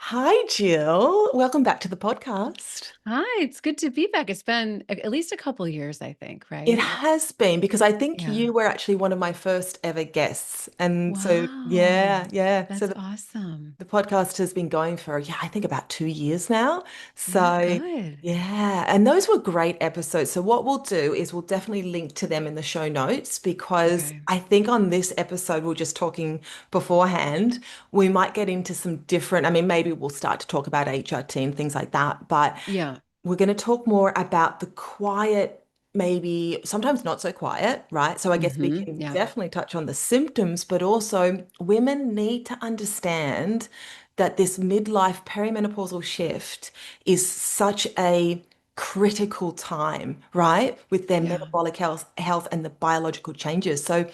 Hi, Jill. Welcome back to the podcast. Hi, it's good to be back. It's been at least a couple years, I think, It right? has been because I think Yeah. you were actually one of my first ever guests. And so, yeah, Wow. yeah. So That's awesome. the podcast has been going for, yeah, I think about 2 years now. Yeah, So, good. yeah, and those were great episodes. So, what we'll do is we'll definitely link to them in the show notes because Okay. I think on this episode, we are just talking beforehand, we might get into some different, I mean, maybe we'll start to talk about HRT and things like that. But Yeah. we're going to talk more about the quiet, maybe sometimes not so quiet, right? So I guess we can Yeah. definitely touch on the symptoms, but also women need to understand that this midlife perimenopausal shift is such a critical time, right? With their Yeah. metabolic health and the biological changes. So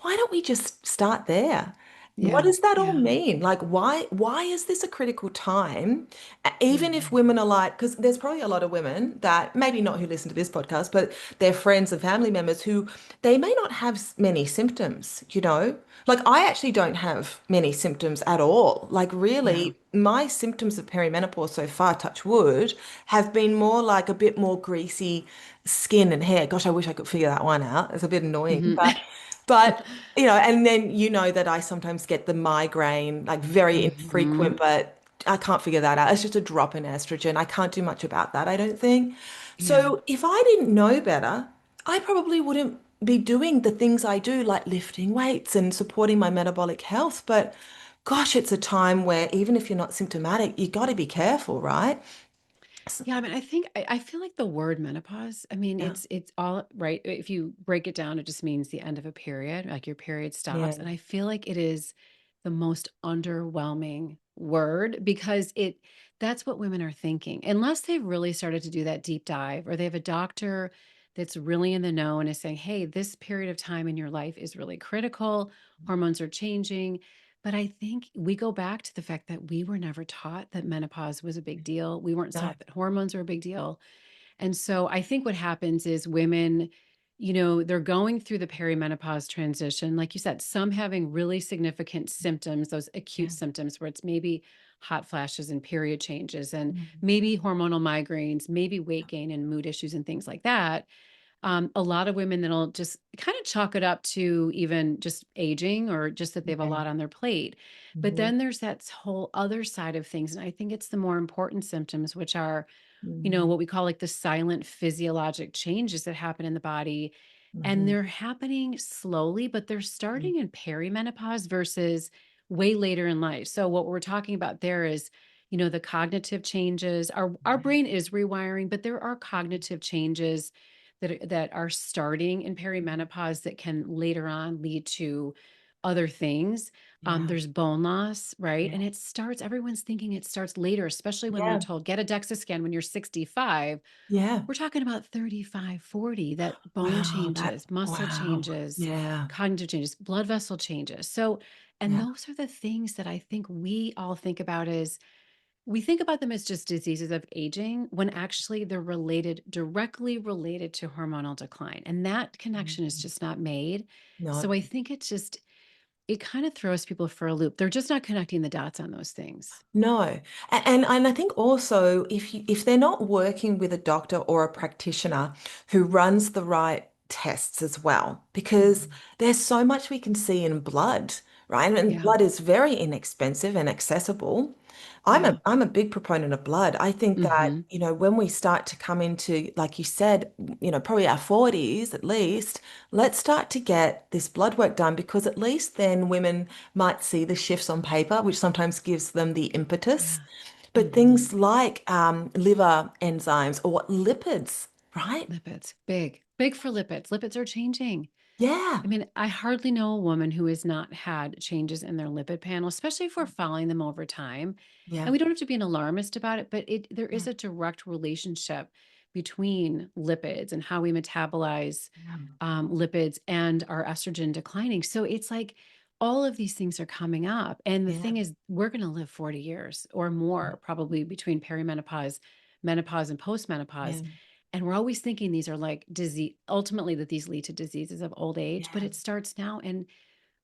why don't we just start there? What Yeah. does that all Yeah. mean? Like, why is this a critical time? Even if Mhm. women are like, because there's probably a lot of women that maybe not who listen to this podcast, but their friends and family members who they may not have many symptoms, you know? Like, I actually don't have many symptoms at all. Like, Yeah. really, my symptoms of perimenopause so far, touch wood, have been more like a bit more greasy skin and hair. Gosh, I wish I could figure that one out. It's a bit annoying, hmm but and then you know that I sometimes get the migraine, like very infrequent, hmm but I can't figure that out. It's just a drop in estrogen. I can't do much about that, I don't think. Yeah. So if I didn't know better, I probably wouldn't be doing the things I do, like lifting weights and supporting my metabolic health. But gosh, it's a time where even if you're not symptomatic, you got to be careful, right? Yeah, I mean, I feel like the word menopause, I mean, Yeah. it's all right. If you break it down, it just means the end of a period, like your period Yeah. stops. And I feel like it is the most underwhelming word because that's what women are thinking. Unless they've really started to do that deep dive or they have a doctor that's really in the know and is saying, "Hey, this period of time in your life is really critical. Hormones are changing." But I think we go back to the fact that we were never taught that menopause was a big deal. We weren't No. taught that hormones are a big deal. And so I think what happens is women, they're going through the perimenopause transition. Like you said, some having really significant symptoms, those acute Yeah. symptoms where it's maybe hot flashes and period changes and Mm. maybe hormonal migraines, maybe weight gain and mood issues and things like that. A lot of women that'll just kind of chalk it up to even just aging or just that they have a Yeah. lot on their plate. But Mhm. then there's that whole other side of things. And I think it's the more important symptoms, which are, Mhm. what we call like the silent physiologic changes that happen in the body. And Mhm. they're happening slowly, but they're Mhm. starting in perimenopause versus way later in life. So what we're talking about there is, the cognitive changes. Our Yeah. brain is rewiring, but there are cognitive changes that are starting in perimenopause that can later on lead to other things. Yeah. There's bone loss, right? Yeah. And everyone's thinking it starts later, especially when they're Yeah. told get a DEXA scan when you're 65. Yeah. We're talking about 35, 40, that bone Wow. That, changes, muscle wow. changes, Yeah. cognitive changes, blood vessel changes. So, and Yeah. those are the things that I think we all think about as we think about them as just diseases of aging when actually they're directly related to hormonal decline. And that connection is Mhm. just not made. No. So I think it kind of throws people for a loop. They're just not connecting the dots on those things. No. And I think also if they're not working with a doctor or a practitioner who runs the right tests as well, because Mhm. there's so much we can see in blood, right? And Yeah. blood is very inexpensive and accessible. Yeah. I'm a big proponent of blood. I think that, hmm when we start to come into, like you said, probably our 40s at least, let's start to get this blood work done because at least then women might see the shifts on paper, which sometimes gives them the impetus. Yeah. But hmm things like liver enzymes or lipids, right? Lipids, big, big for lipids. Lipids are changing. Yeah, I mean, I hardly know a woman who has not had changes in their lipid panel, especially if we're following them over time. And yeah, we don't have to be an alarmist about it, but there yeah, is a direct relationship between lipids and how we metabolize yeah, lipids and our estrogen declining. So it's like all of these things are coming up. And the yeah, thing is, we're going to live 40 years or more, probably between perimenopause, menopause, and postmenopause. yeah, And we're always thinking these are like disease, ultimately, that these lead to diseases of old age, but yeah, it starts now. And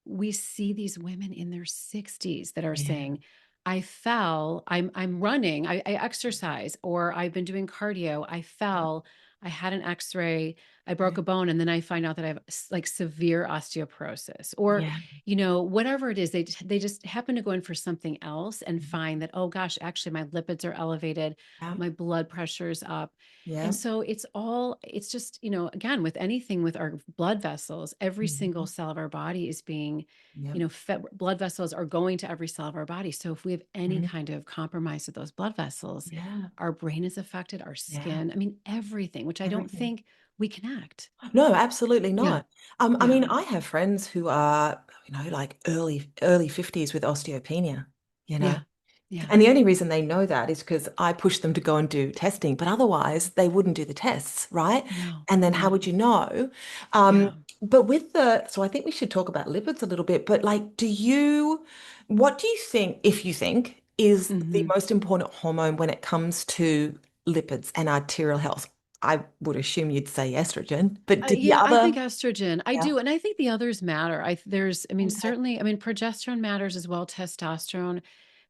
we see these women in their 60s that are yeah, saying, I fell, I'm running, I exercise, or I've been doing cardio, I Yeah. fell, I had an X-ray, I broke Yeah. a bone, and then I find out that I have like severe osteoporosis, or, Yeah. whatever it is, they just happen to go in for something else and Mhm. find that, oh gosh, actually my lipids are elevated, Yeah. my blood pressure is up. Yeah. And so it's just, again, with anything with our blood vessels, every single Mhm. cell of our body is being Yeah. blood vessels are going to every cell of our body. So if we have any Mhm. kind of compromise of those blood vessels, Yeah. our brain is affected, our Yeah. skin, I mean, everything, which I don't Everything. think we connect. No, absolutely Yeah. not. I Yeah. mean, I have friends who are, like early 50s with osteopenia, you know. Yeah. Yeah. And the only reason they know that is because I pushed them to go and do testing, but otherwise they wouldn't do the tests, right? No, And then how no. would you know? Um, Yeah. but so I think we should talk about lipids a little bit, but like, what do you think, if you think, is the Hmm. most important hormone when it comes to lipids and arterial health? I would assume you'd say estrogen, but do the Yeah, I think other, estrogen. I yeah, do, and I think the others matter. I mean, okay, certainly, I mean, progesterone matters as well, testosterone,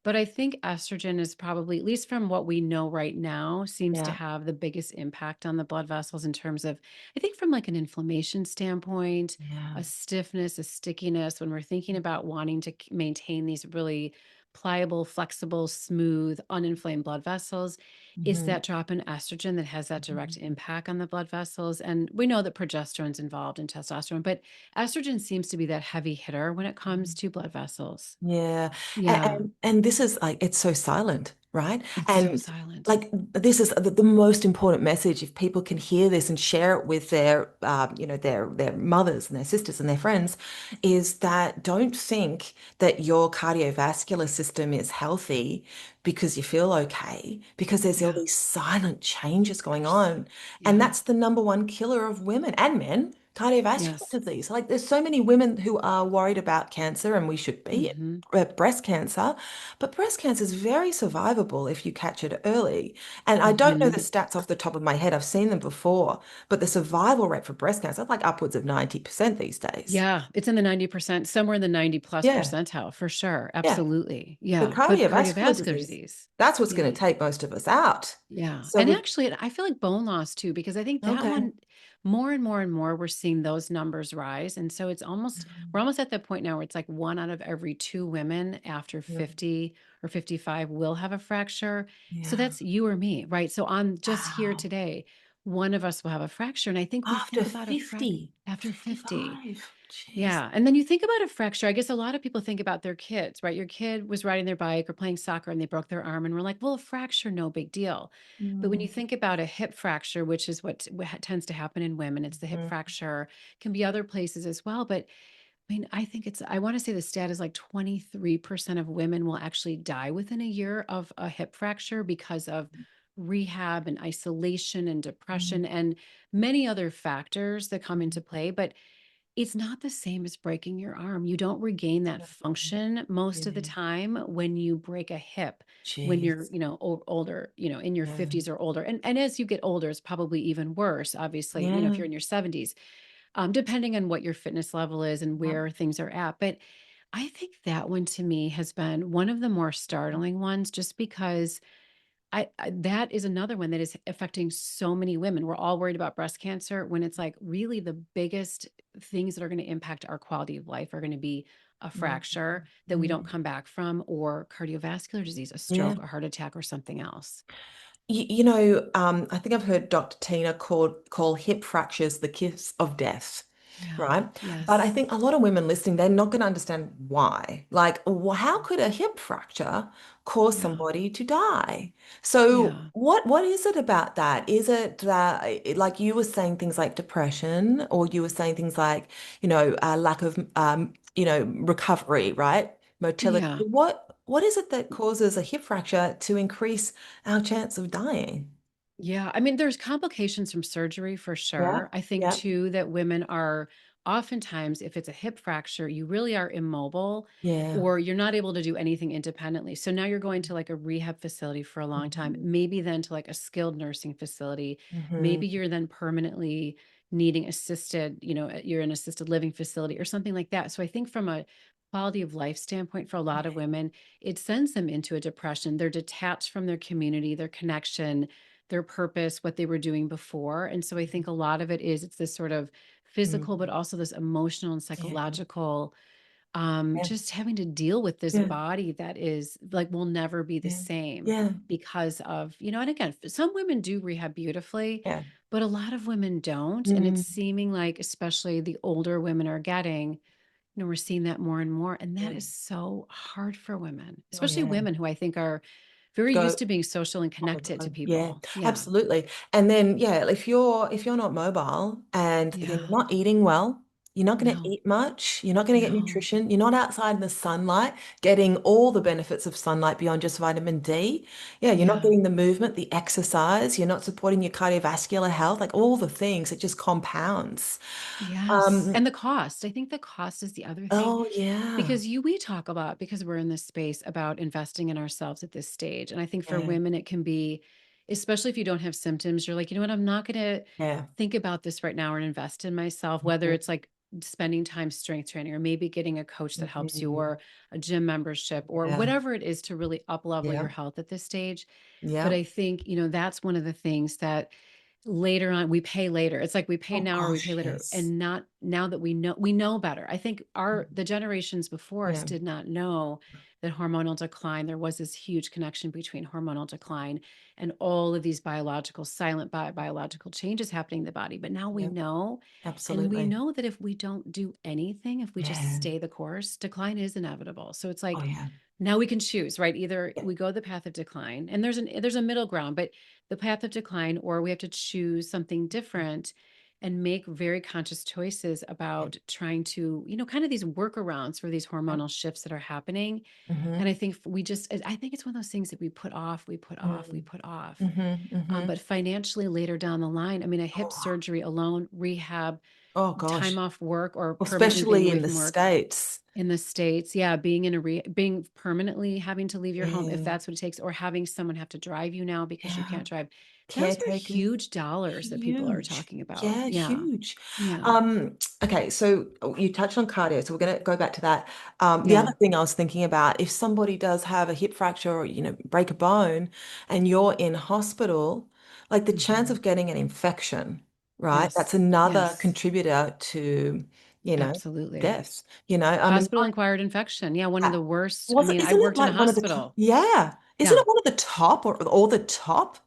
but I think estrogen is probably, at least from what we know right now, seems to yeah, have the biggest impact on the blood vessels in terms of, I think, from like an inflammation standpoint, yeah, a stiffness, a stickiness. When we're thinking about wanting to maintain these really pliable, flexible, smooth, uninflamed blood vessels, is mhm, that drop in estrogen that has that direct mhm, impact on the blood vessels. And we know that progesterone's involved in testosterone, but estrogen seems to be that heavy hitter when it comes mhm. to blood vessels. Yeah. Yeah, And this is like it's so silent, right? it's so And silent. like this is the most important message. If people can hear this and share it with their mothers and their sisters and their friends, is that don't think that your cardiovascular system is healthy because you feel okay, because there's all Yeah, these silent changes going on. And yeah, that's the number one killer of women and men. Cardiovascular yes. disease. Like, there's so many women who are worried about cancer, and we should be Hmm. breast cancer, but breast cancer is very survivable if you catch it early. And I don't know Hmm. the stats off the top of my head. I've seen them before, but the survival rate for breast cancer is like upwards of 90% these days. Yeah, it's in the 90%, somewhere in the 90 plus Yeah, percentile for sure. yeah. Absolutely. But Yeah. But cardiovascular cardiovascular disease, disease. that's what's going Yeah. to take most of us out. Yeah. So And we, actually, I feel like bone loss too, because I think that okay. one, more and more and more, we're seeing those numbers rise. And so we're almost at that point now where it's like one out of every two women after Yeah. 50 or 55 will have a fracture. So Yeah. that's you or me, right? So on just here Wow. today, one of us will have a fracture. And I think we After think about a frac 50, after 50. 55. Jeez. Yeah, and then you think about a fracture, I guess a lot of people think about their kids, right? Your kid was riding their bike or playing soccer and they broke their arm, and we're like, "Well, a fracture, no big deal." But when you Mm, think about a hip fracture, which is what tends to happen in women, it's the hip mhm, fracture, can be other places as well, but I mean, I wanna say the stat is like 23% of women will actually die within a year of a hip fracture because of rehab and isolation and mm, depression and many other factors that come mm. into play, but it's not the same as breaking your arm. You don't regain that function most of the Yeah. time when you break a hip, when you're, Jeez. older, in your Yeah. 50s or older. And as you get older, it's probably even worse, obviously, if Yeah. you're in your 70s, depending on what your fitness level is and Yep. where things are at. But I think that one to me has been one of the more startling ones just because that is another one that is affecting so many women. We're all worried about breast cancer when it's like really the biggest things that are going to impact our quality of life are going to be a Mm, fracture that we don't mm. come back from, or cardiovascular disease, a Yeah. stroke, a heart attack, or something else. I think I've heard Dr. Tina call hip fractures the kiss of death, Yeah. right? But I Yes. think a lot of women listening, they're not going to understand why. Like, how could a hip fracture cause Yeah. somebody to die? So, Yeah. what is it about that? Is it that, like you were saying things like depression, or you were saying things like, lack of, recovery, right? Motility. Yeah. What is it that causes a hip fracture to increase our chance of dying? Yeah, I mean, there's complications from surgery for Yeah, sure. I think yeah, too that women are oftentimes, if it's a hip fracture, you really are immobile yeah. or you're not able to do anything independently. So now you're going to like a rehab facility for a long time, Mhm, maybe then to like a skilled nursing facility. mhm, Maybe you're then permanently needing assisted, you're in assisted living facility or something like that. So I think from a quality of life standpoint for a lot of women, it sends them into a depression. They're detached from their community, their connection, their purpose, what they were doing before. And so I think a lot of it is it's this sort of physical, but Mm. also this emotional and Yeah, psychological, yeah, just having to deal with this yeah, body that is like will never be the yeah, same yeah, because of, and again, some women do rehab beautifully, yeah. but a lot of women don't. And it's Mm, seeming like, especially the older women are getting, we're seeing that more and more. And that yeah. is so hard for women, Oh, especially yeah. women who I think are very Go. used to being social and Oh my connected to God. Yeah, people. Yeah. absolutely. And then yeah, if you're not mobile and you're Yeah. not eating well, you're not going to No, eat much, you're not going to get no. nutrition, you're not outside in the sunlight, getting all the benefits of sunlight beyond just vitamin D. Yeah, you're not Yeah. getting the movement, the exercise, you're not supporting your cardiovascular health, like all the things, it just compounds. Yes. Um, And the cost. I think the cost is the other thing oh yeah. because we talk about, because we're in this space about investing in ourselves at this stage. And I think for Yeah, women, it can be, especially if you don't have symptoms, you're like, you know what, I'm not going to yeah. think about this right now and invest in myself, whether Mhm, it's like spending time strength training or maybe getting a coach that helps you mhm. or a gym membership or Yeah, whatever it is to really up level yeah, your health at this stage. But yeah. I think, that's one of the things that later on we pay later. It's like we pay Oh now or we pay gosh, later, yes. and not now that we know better. I think the generations before us Yeah. did not know that hormonal decline, there was this huge connection between hormonal decline and all of these biological silent biological changes happening in the body. But now we Yeah, know, and we absolutely. know that if we don't do anything, if we just Yeah. stay the course, decline is inevitable. So it's Oh like yeah. now we can choose, right? Either Yeah. we go the path of decline, and there's a middle ground, but the path of decline, or we have to choose something different and make very conscious choices Yeah. about trying to, kind of these workarounds for these Yeah. hormonal shifts that are happening. And Mm-hmm. I think it's one of those things that we put off, we put off, we Mm. put off. Mm-hmm. Mm-hmm. But financially later down the line, I mean, a hip Oh, surgery alone, rehab, oh time gosh. off work, or permanently being Especially away in the from work States. in the States. Yeah, being being permanently having to leave your home if Yeah. that's what it takes, or having someone have to drive you now because you Yeah. can't drive. Those are Caretakers. huge dollars that people are Huge. talking about. Yeah, Yeah. huge. Yeah. Okay, so you touched on cardio, so we're going to go back to that. The other Yeah. thing I was thinking about, if somebody does have a hip fracture or, break a bone and you're in hospital, like the chance Hmm. of getting an infection, right? That's Yes. another Yes. contributor to, you know, Absolutely. deaths. I mean, Hospital acquired infection. Yeah. One of the worst. I mean, I isn't it worked in a like one of the hospital. yeah, isn't Yeah. it one of the top or the top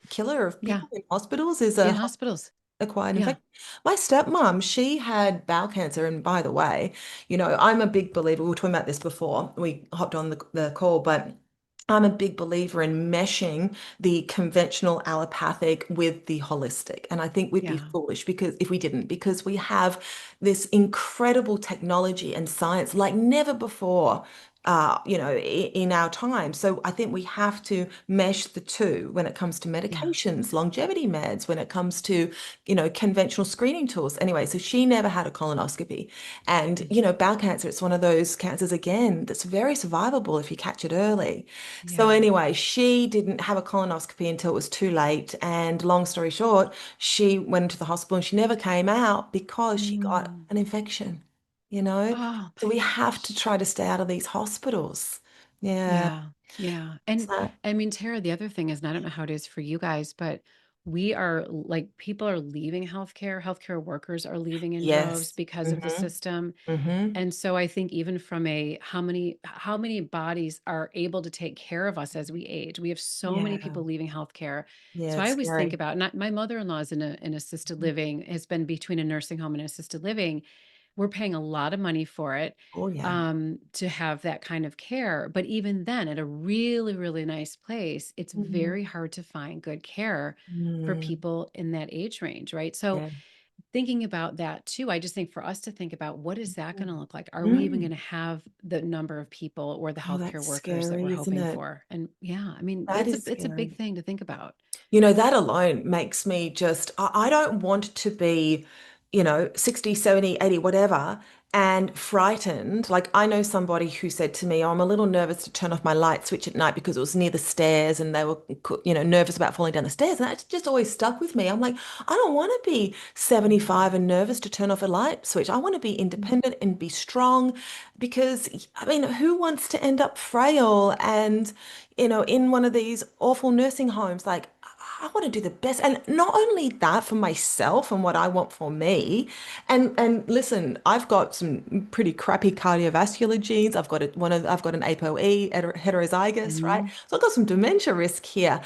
killer of Yeah. people in hospitals is In a hospitals. acquired Yeah. infection. My stepmom, she had bowel cancer. And by the way, I'm a big believer. We were talking about this before we hopped on the call, but I'm a big believer in meshing the conventional allopathic with the holistic. And I think we'd be Yeah. foolish because if we didn't, because we have this incredible technology and science like never before. In our time. So I think we have to mesh the two when it comes to Yeah. medications, longevity meds, when it comes to conventional screening tools. Anyway, so she never had a colonoscopy. And, Mm. bowel cancer, it's one of those cancers, again, that's very survivable if you catch it early. So Yeah. anyway, she didn't have a colonoscopy until it was too late. And long story short, she went into the hospital and she never came out because she got Mm. an infection. Oh So my we have to gosh. try to stay out of these hospitals. Yeah. Yeah. Yeah. And So, I mean, Tara, the other thing is, and I don't know how it is for you guys, but we are like, people are leaving healthcare. Healthcare workers are leaving in droves yes. because of the Mm-hmm. system. Mm-hmm. And so I think even from a how many bodies are able to take care of us as we age. We have so many Yeah. people leaving healthcare. Yeah, So I it's always think scary. about, not my mother-in-law is in an assisted living, has been between a nursing home and assisted living. We're paying a lot of money for it, Oh, yeah. to have that kind of care. But even then, at a really, really nice place, it's Mhm. very hard to find good care for Mm, people in that age range, right? So yeah. thinking about that too, I just think for us to think about, what is that going to look like? Are we even going Mm. to have the number of people or the Oh, that's healthcare workers that we're scary, isn't hoping it? for? And yeah, I mean, That it's a is it's a big scary. thing to think about. That alone makes me I don't want to be, 60, 70, 80, whatever, and frightened. Like I know somebody who said to me, "Oh, I'm a little nervous to turn off my light switch at night because it was near the stairs and they were, nervous about falling down the stairs." And that just always stuck with me. I'm like, I don't want to be 75 and nervous to turn off a light switch. I want to be Mhm. independent and be strong because, I mean, who wants to end up frail and, in one of these awful nursing homes? Like, I want to do the best. And not only that for myself and what I want for me. And listen, I've got some pretty crappy cardiovascular genes. I've got an ApoE heterozygous, right? Mhm. So I've got some dementia risk here.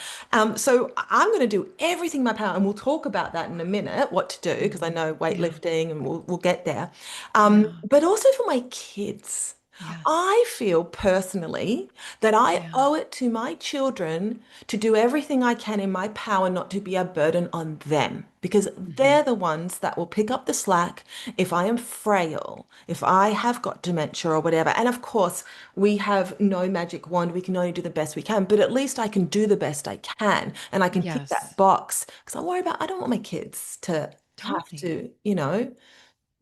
So I'm going to do everything in my power, and we'll talk about that in a minute, what to do, because I Mhm. know Yeah. weightlifting and we'll get there. Yeah. But also for my kids. Yes. I feel personally that I Yeah. owe it to my children to do everything I can in my power not to be a burden on them because they're Mhm. the ones that will pick up the slack if I am frail, if I have got dementia or whatever. And of course, we have no magic wand. We can only do the best we can, but at least I can do the best I can and I can tick that Yes. box because I don't want my kids to have Totally. to,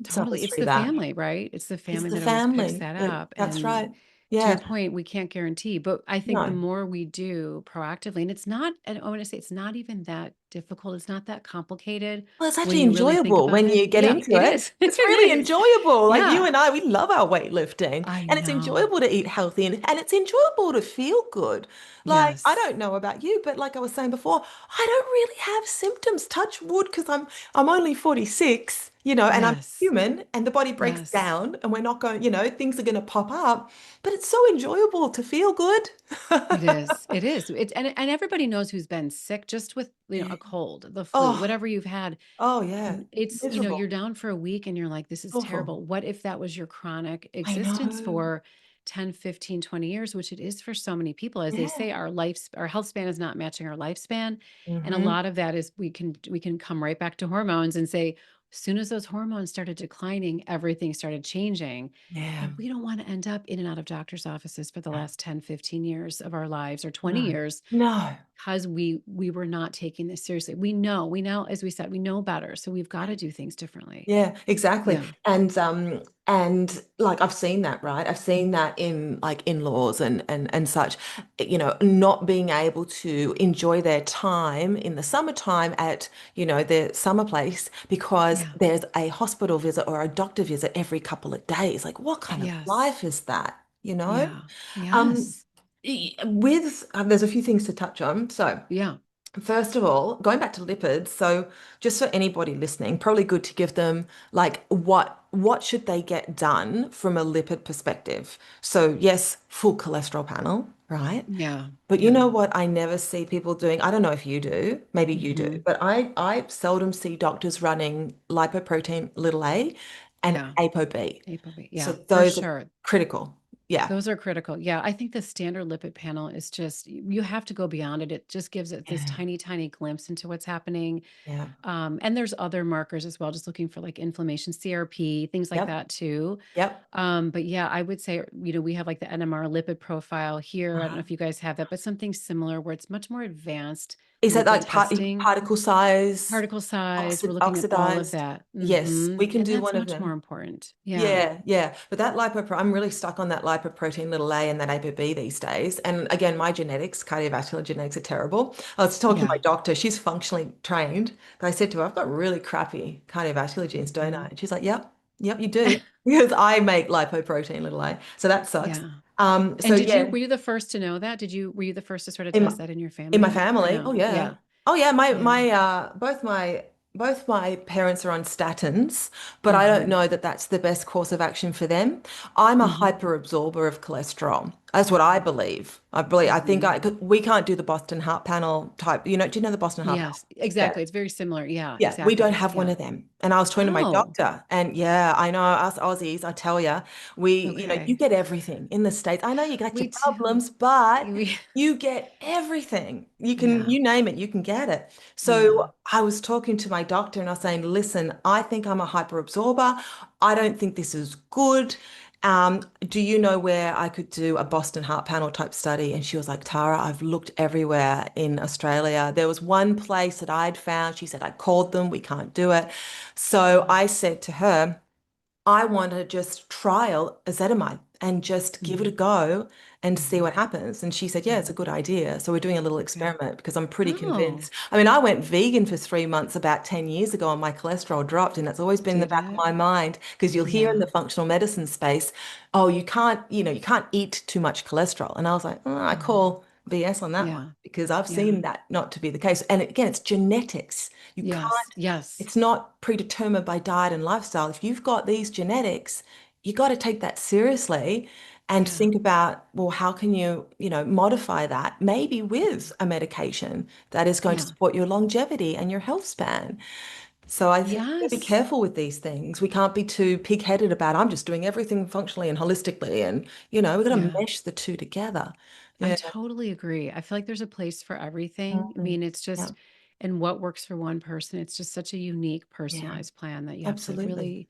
suffer Totally. It's through the that. family, right? It's the It's family the that always picks family. that up. That's And right. to your Yeah. point, we can't guarantee, but I think the No. more we do proactively, and it's not, and I want to say it's not even that difficult. It's not that complicated Well, it's when actually you really think enjoyable about when it. you get Yeah, into it it. is. It's It really is. enjoyable. Like you Yeah, and I, we love our weightlifting I and it's know. enjoyable to eat healthy and it's enjoyable to feel good. Like, I Yes. don't know about you, but like I was saying before, I don't really have symptoms, touch wood, because I'm only 46, and I'm Yes. human and the body breaks Yes. down and we're not going, things are going to pop up, but it's so enjoyable to feel good. It is. It is. And everybody knows who's been sick just with, Yeah. a cold, the flu, Oh, whatever you've had. oh yeah. It's, you're Miserable. down for a week and you're like, this is Awful. terrible. What if that was your chronic I existence know. for 10, 15, 20 years, which it is for so many people. As they Yeah. say, our health span is not matching our lifespan. And a Hmm. lot of that is we can come right back to hormones and say, as soon as those hormones started declining, everything started changing. Yeah. And we don't want to end up in and out of doctors' offices for the No, last 10, 15 years of our lives or 20 no, years no. because we were not taking this seriously. We know, as we said, we know better. So we've got to do things differently. Yeah, exactly. Yeah. And like I've seen that, right? I've seen that in like in-laws and such, not being able to enjoy their time in the summertime at, their summer place because Yeah. there's a hospital visit or a doctor visit every couple of days. Like what kind of Yes. life is that, you know? Yeah. Um, Yes. there's a few things to touch on. So Yeah. first of all, going back to lipids, so just for anybody listening, probably good to give them like what should they get done from a lipid perspective. So yes, full cholesterol panel, right? Yeah. But you Yeah. know what I never see people doing? I don't know if you do, maybe you do, Hmm. but I seldom see doctors running lipoprotein little a and Yeah. ApoB. ApoB. So Yeah, for those are sure. critical. Yeah. Those are critical. Yeah, I think the standard lipid panel is just, you have to go beyond it. It just gives it this Yeah. tiny, tiny glimpse into what's happening. Yeah. And there's other markers as well, just looking for like inflammation, CRP, things like Yep. that too. Yep. But yeah, I would say, we have like the NMR lipid profile here. I don't know Uh-huh. if you guys have that, but something similar where it's much more advanced Is that lipid like testing, particle size, particle size. We're looking at all of oxidized? that. Yes, we can And do that's one of much more them. important. Yeah. Yeah, yeah. But that I'm really stuck on that lipoprotein little a and that ApoB these days. And again, my genetics, cardiovascular genetics are terrible. I was talking to my Yeah. doctor, she's functionally trained, but I said to her, I've got really crappy cardiovascular genes, don't I? Mhm. And she's like, yep, yep, you do. Because I make lipoprotein little a. So that sucks. Yeah. So And yeah, were you the first to know that? Were you the first to sort of in my, test that in your in my family or family. Oh no? yeah. Yeah. Oh yeah, my Yeah. my both my parents are on statins, but I don't Hmm. know that that's the best course of action for them. I'm a Hmm. hyper absorber of cholesterol. That's what I believe. I think Hmm. 'cause we can't do the Boston Heart Panel type, do you know the Boston Heart Panel? Yes, exactly. It's very similar. Yeah, Yeah, we don't exactly. have one Yeah. of them. And I was talking to my Oh, doctor, and yeah, I know us Aussies, I tell you, you okay. get everything in the States. I know you got We your do. problems, but We, you get everything. yeah. You name it, you can get it. Yeah. So I was talking to my doctor and I was saying, listen, I think I'm a hyperabsorber. I don't think this is good. Do you know where I could do a Boston Heart Panel type study? And she was like, Tara, I've looked everywhere in Australia. There was one place that I'd found. She said, I called them, we can't do it. So Yeah. I said to her, I want to just trial ezetimibe and just give it a Mhm, go and see what mhm, happens. And she said, yeah, it's a mhm. good idea. So we're doing a little Okay. experiment because I'm pretty Oh, convinced. I mean, I went vegan for 3 months about 10 years ago and my cholesterol dropped. And that's always been in the did back of it? my mind because you'll hear in Yeah. the functional medicine space, oh, you can't eat too much cholesterol. And I was like, oh, I Mhm. call BS on that one Yeah. because I've Yeah. seen that not to be the case. And again, it's genetics. You Yes. can't, Yes. it's not predetermined by diet and lifestyle. If you've got these genetics, you got to take that seriously and Yeah. think about, well, how can you, modify that maybe with Mhm. a medication that is going to Yeah. support your longevity and your health span. So I think we've got to be Yes. careful with these things. We can't be too pig-headed about, I'm just doing everything functionally and holistically. And, we've got to Yeah. mesh the two together. I Yeah. totally agree. I feel like there's a place for everything. I Mm. mean, it's Yeah. just, and what works for one person, it's just such a unique, Yeah. personalized plan that you have to Absolutely. really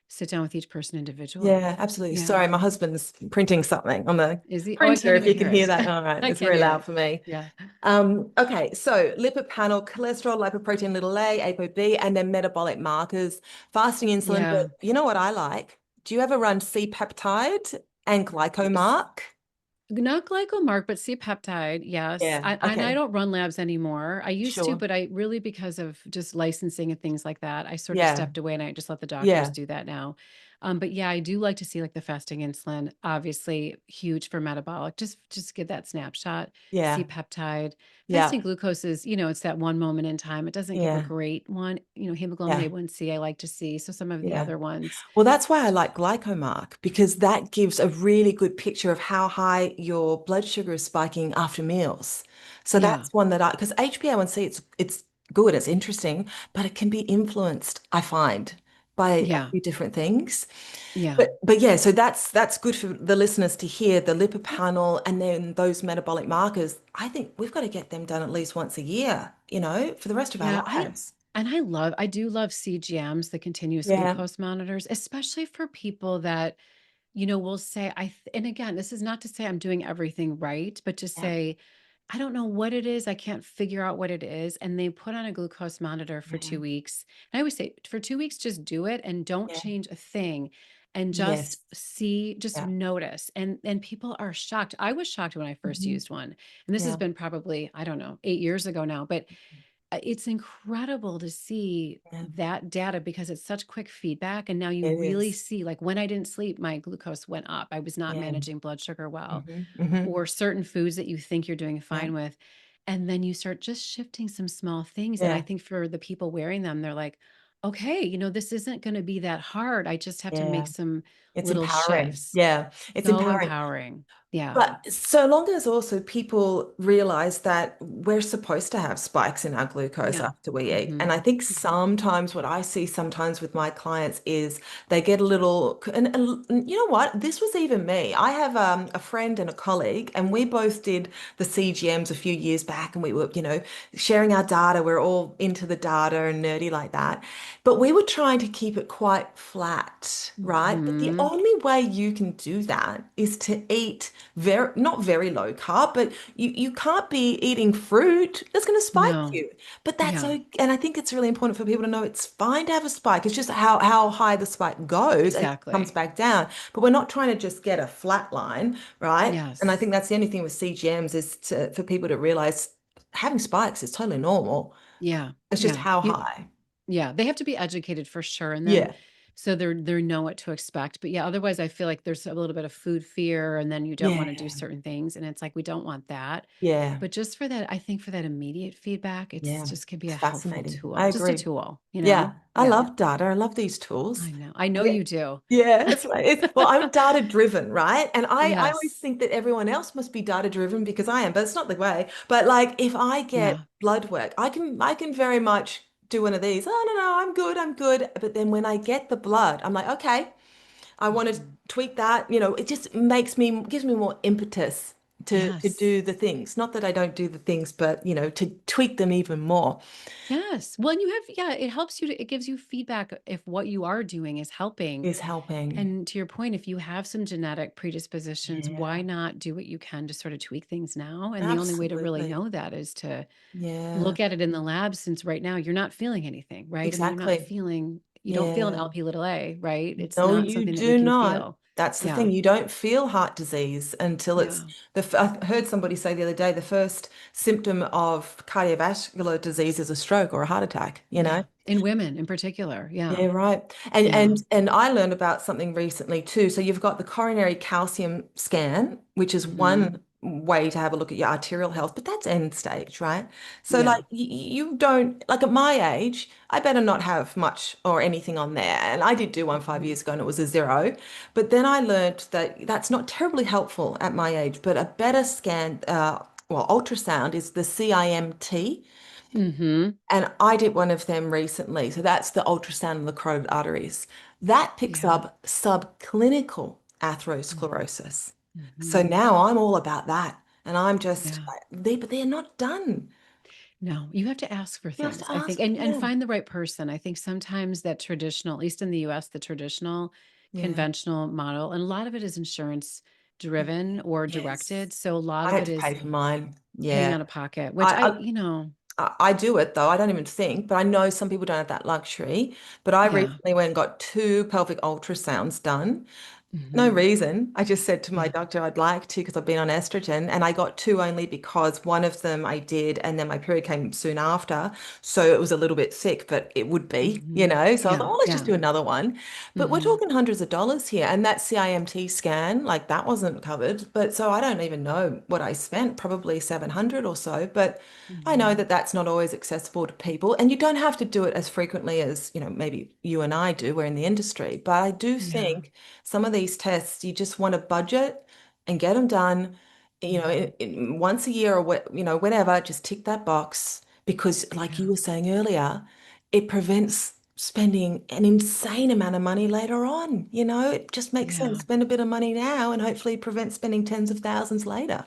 sit down with each person individual. Yeah, absolutely. Yeah. Sorry, my husband's printing something on the Is he? Oh, I printer, can't if even you hear can hear it. that. All right, I it's can't very hear loud it. for me. Yeah. Okay, so lipid panel, cholesterol, lipoprotein little a, ApoB, and then metabolic markers, fasting insulin. But Yeah. you know what I like? Do you ever run C-peptide and glycomark? Not glycomark, but C-peptide, yes. Yeah, And I okay, don't run labs anymore. I used to, sure. but I really, because of just licensing and things like that, I sort of Yeah, stepped away and I just let the doctors yeah, do that now. But yeah, I do like to see like the fasting insulin, obviously huge for metabolic. Just get that snapshot. yeah, C-peptide, yeah, fasting glucose is, it's that one moment in time. It doesn't give a yeah, great one. Hemoglobin yeah, A1C, I like to see. So some of the yeah. other ones. Well, that's why I like glycomark because that gives a really good picture of how high your blood sugar is spiking after meals. So Yeah, that's one that because HbA1c it's good, it's interesting, but it can be influenced, I find, by a yeah, few different things. yeah. But yeah, so that's good for the listeners to hear the lipid panel and then those metabolic markers. I think we've got to get them done at least once a year, for the rest of our Yeah, lives. I do love CGMs, the continuous Yeah, glucose monitors, especially for people that, will say, and again, this is not to say I'm doing everything right, but to yeah, say, I don't know what it is. I can't figure out what it is. And they put on a glucose monitor for yeah, 2 weeks. And I always say, for 2 weeks, just do it and don't yeah, change a thing and just yes, see, just yeah. notice. And people are shocked. I was shocked when I first Mhm. used one. And this has Yeah. been probably, I don't know, 8 years ago now, but it's incredible to see Yeah, that data because it's such quick feedback. And now you it really is. see, like when I didn't sleep, my glucose went up. I was not Yeah. managing blood sugar well, Hmm. or certain foods that you think you're doing Yeah. fine with. And then you start just shifting some small things. And I Yeah. think for the people wearing them, they're like, okay, this isn't going to be that hard. I just have to make Yeah. some It's little empowering. shifts. Yeah. It's So empowering. empowering. Yeah. But so long as also people realize that we're supposed to have spikes in our glucose Yeah. after we eat. Hmm. And I think Hmm. sometimes what I see sometimes with my clients is they get a little, and you know what? This was even me. I have a friend and a colleague, and we both did the CGMs a few years back, and we were, sharing our data. We're all into the data and nerdy like that. But we were trying to keep it quite flat, right? But the Hmm. only way you can do that is to eat very not very low carb, but you can't be eating fruit. That's going to spike No. you. But that's Yeah. okay. And I think it's really important for people to know it's fine to have a spike. It's just how high the spike goes and comes Exactly. back down. But we're not trying to just get a flat line, right? And I Yes. think that's the only thing with CGMs is for people to realize having spikes is totally normal. Yeah. It's just Yeah. how high. Yeah, they have to be educated for sure, and then Yeah. so they know what to expect. But yeah, otherwise I feel like there's a little bit of food fear, and then you don't want to do Yeah. certain things, and it's like we don't want that. Yeah. But just for that, I think for that immediate feedback, it's Yeah. just could be It's a helpful fascinating. I tool, just a agree. tool. Yeah. I Yeah, love data. I love these tools. I know. I know Yeah. you do. Yeah, well, I'm data driven, right? And I always Yes. think that everyone else must be data driven because I am, but it's not the way. But like if I get Yeah. blood work, I can very much do one of these. Oh no, no, I'm good, I'm good. But then when I get the blood, I'm like, okay, I want to Mhm. tweak that. It just gives me more impetus to Yes. do the things. Not that I don't do the things, but to tweak them even more Yes. Well, and you have, yeah, it helps you it gives you feedback if what you are doing is helping. is helping. And to your point, if you have some genetic predispositions, why Yeah, not do what you can to sort of tweak things now? And the only way to really absolutely. know that is to Yeah, look at it in the lab, since right now you're not feeling anything, right? I mean, you're not exactly. feeling You don't feel an Yeah. LP little a, right? It's No, not you something that we do can not. feel. That's the thing. Yeah. You don't feel heart disease until it's Yeah. I heard somebody say the other day, the first symptom of cardiovascular disease is a stroke or a heart attack, you know? Yeah. In women in particular. Yeah, Yeah. right. And Yeah. I learned about something recently too. So you've got the coronary calcium scan, which is Hmm. one way to have a look at your arterial health, but that's end stage, right? So Yeah. like you don't like at my age, I better not have much or anything on there. And I did do one 5 years ago and it was a zero. But then I learned that that's not terribly helpful at my age, but a better scan, well, ultrasound is the CIMT. Hmm. And I did one of them recently. So that's the ultrasound of the carotid arteries. That picks Yeah. up subclinical atherosclerosis. So Hmm. now I'm all about that. And I'm just, Yeah. but they're not done. No, you have to ask for You have things, to I think, ask, and yeah, find the right person. I think sometimes that traditional, at least in the US, the traditional yeah, conventional model, and a lot of it is insurance driven or yes. directed. So a lot I of had it to pay is for mine. paying Yeah. out of pocket, which I, I do it though. I don't even think, but I know some people don't have that luxury. But I yeah. recently went and got two pelvic ultrasounds done. No Hmm. reason. I just said to my Yeah. doctor I'd like to because I've been on estrogen, and I got two only because one of them I did, and then my period came soon after. So it was a little bit thick, but it would be, you Hmm. know. So I was like, Yeah. oh, let's just Yeah. do another one. But we're Hmm. talking hundreds of dollars here. And that CIMT scan, like that wasn't covered. But so I don't even know what I spent, probably 700 or so. But I know Hmm. that that's not always accessible to people. And you don't have to do it as frequently as, maybe you and I do. We're in the industry. But I do Yeah. think some of these tests, you just want to budget and get them done, Hmm. once a year or whenever, just tick that box because, like you Yeah. were saying earlier, it prevents spending an insane amount of money later on. It just makes sense. Yeah. Spend a bit of money now and hopefully prevent spending tens of thousands later.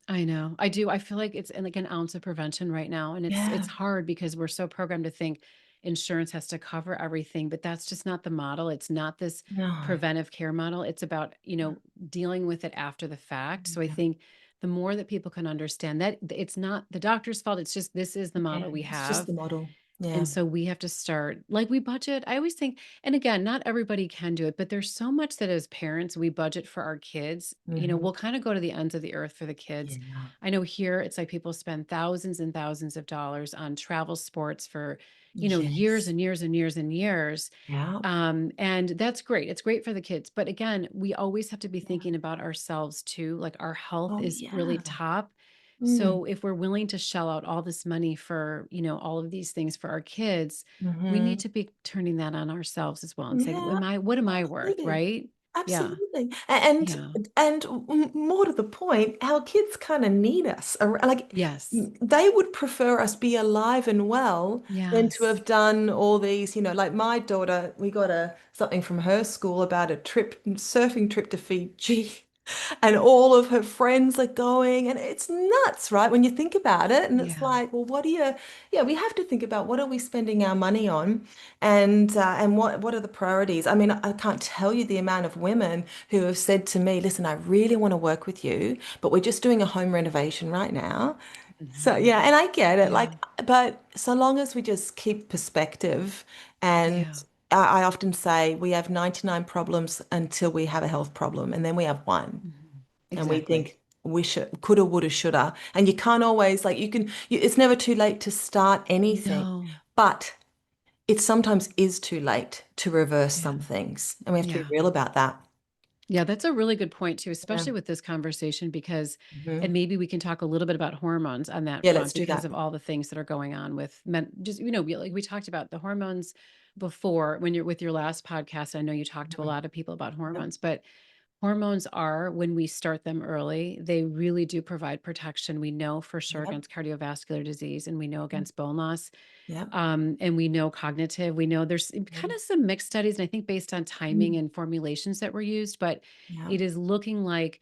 I know. I do. I feel like it's like an ounce of prevention right now. And it's Yeah. hard because we're so programmed to think insurance has to cover everything, but that's just not the model. It's not this No. preventive care model. It's about, dealing with it after the fact. So I Yeah. think the more that people can understand that it's not the doctor's fault, it's just this is the Yeah. model we It's just have. the model. Yeah. And so we have to start like we budget. I always think, and again, not everybody can do it, but there's so much that as parents we budget for our kids. Hmm. We'll kind of go to the ends of the earth for the kids. Yeah. I know here it's like people spend thousands and thousands of dollars on travel sports for, years Yes. and years and years and years. Yeah. And that's great. It's great for the kids. But again, we always have to be Yeah. thinking about ourselves too. Like our health Oh, is really yeah. top. Mm. So if we're willing to shell out all this money for, all of these things for our kids, we need Hmm. to be turning that on ourselves as well and say, Yeah. what am I worth? Absolutely. Right? Yeah. Absolutely. And Yeah. more to the point, our kids kind of need us. Like Yes. they would prefer us be alive and well than to Yes. have done all these, like my daughter, we got a something from her school about a surfing trip to Fiji. And all of her friends are going, and it's nuts, right? When you think about it, and it's Yeah. like, well, yeah, we have to think about what are we spending our money on, and what are the priorities? I mean, I can't tell you the amount of women who have said to me, listen, I really want to work with you, but we're just doing a home renovation right now. So Hmm. yeah, and I get it, like, Yeah. but so long as we just keep perspective, and Yeah. I often say we have 99 problems until we have a health problem, and then we have one Hmm. and we Exactly. think we should coulda woulda shoulda, and you can't always like it's never too late to start anything, No. but it sometimes is too late to reverse Yeah. some things, and we have to be Yeah. real about that. Yeah, that's a really good point too, Yeah. especially with this conversation because and Hmm. maybe we can talk a little bit about hormones on that Yeah, let's front do because that. of all the things that are going on with men. Just, like we talked about the hormones before when you're with your last podcast. I know you talked to a Mhm. lot of people about Yep. hormones, but hormones are, when we start them early, they really do provide protection. We know for sure Yep. against cardiovascular disease and we know against bone loss. Yep. And we know cognitive, we know there's kind Mhm. of some mixed studies, and I think based on timing Mm. and formulations that were used, but Yep. it is looking like,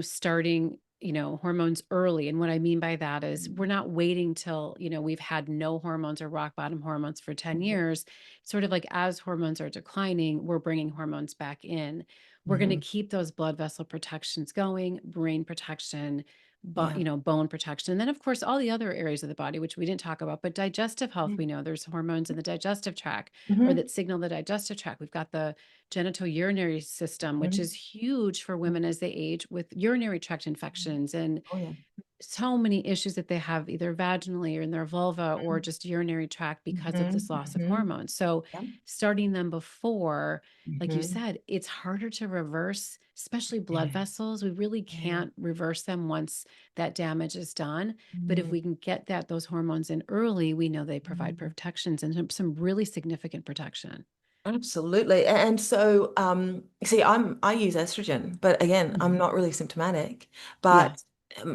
starting, hormones early. And what I mean by that is we're Mm. not waiting till, we've had no hormones or rock bottom hormones for 10 Mhm. years. Sort of like as hormones are declining, we're bringing hormones back in. We're going to Mhm. keep those blood vessel protections going, brain protection, but Yeah. bone protection. And then of course all the other areas of the body, which we didn't talk about, but digestive health, we know there's hormones in the digestive tract or Mm-hmm. that signal the digestive tract. We've got the genitourinary system, which is Mm-hmm. huge for women as they age with urinary tract infections and Oh, yeah. so many issues that they have either vaginally or in their vulva or Mm-hmm. just urinary tract because of this loss of Mm-hmm. hormones. So Yeah. starting them before, like you Mm-hmm. said, it's harder to reverse, especially blood Yeah. vessels. We really Yeah. can't reverse them once that damage is done. But if Mm. we can get those hormones in early, we know they provide Mm. protections and some really significant protection. Absolutely. And so, see, I use estrogen, but again, I'm Mhm. not really symptomatic. Yeah. But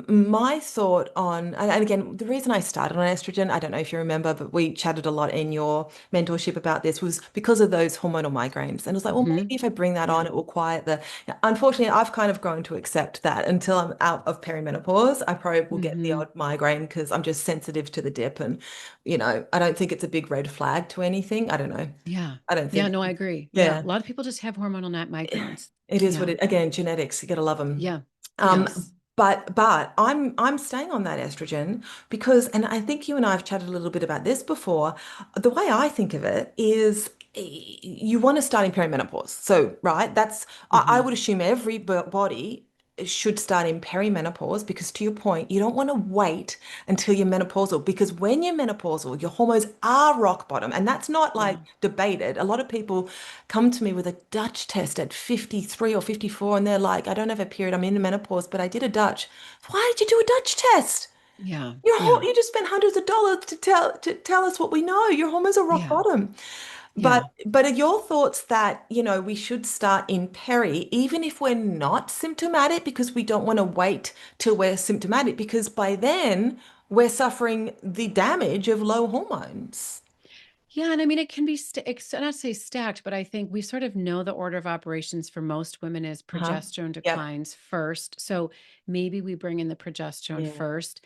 my thought on, and again, the reason I started on estrogen, I don't know if you remember, but we chatted a lot in your mentorship about this, was because of those hormonal migraines. And it was like, well, Hmm. maybe if I bring that on, Yeah. it will quiet the. Unfortunately, I've kind of grown to accept that until I'm out of perimenopause. I probably will get the Hmm. odd migraine because I'm just sensitive to the dip, and I don't think it's a big red flag to anything. I don't know. Yeah. I don't Yeah. think, No, I agree. Yeah. A yeah, lot of people just have hormonal night migraines. it is what Yeah. it, again, genetics, you gotta love them. Yeah. Um, Yes. but I'm staying on that estrogen because, and I think you and I have chatted a little bit about this before. The way I think of it is you want to start in perimenopause. So, right, I Hmm. would assume every body should start in perimenopause because to your point, you don't want to wait until you're menopausal because when you're menopausal, your hormones are rock bottom. And that's not like Yeah. debated. A lot of people come to me with a Dutch test at 53 or 54 and they're like, I don't have a period, I'm in the menopause, but I did a Dutch. Why did you do a Dutch test? Yeah. Your whole, Yeah. you just spent hundreds of dollars to tell us what we know. Your hormones are rock Yeah. bottom. Yeah. But are your thoughts that, we should start in peri, even if we're not symptomatic, because we don't want to wait till we're symptomatic, because by then we're suffering the damage of low hormones. Yeah. And I mean, it can be, not say stacked, but I think we sort of know the order of operations for most women is Uh-huh. progesterone Yep. declines first. So maybe we bring in the progesterone Yeah. first.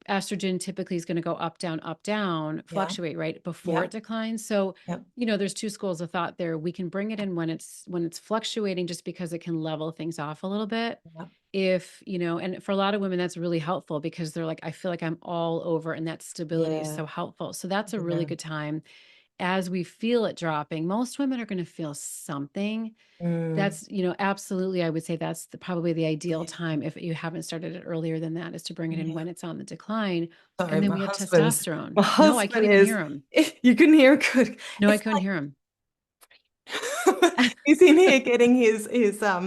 Estrogen typically is going to go up, down, Yeah. fluctuate, right, before it Yep. declines. So, Yep. there's two schools of thought there. We can bring it in when it's fluctuating just because it can level things off a little bit. Yep. If, and for a lot of women that's really helpful because they're like, I feel like I'm all over and that stability is Yeah. so helpful. So that's a really Yeah. good time as we feel it dropping. Most women are going to feel something. Mm. That's, absolutely. I would say that's probably the ideal time if you haven't started it earlier than that is to bring it in Yeah. when it's on the decline. Sorry, And then my we have husband's testosterone. my No, I can't husband even is hear him. you can hear good. No, I It's couldn't hear him. he's in here getting Oh, his he is. Oh,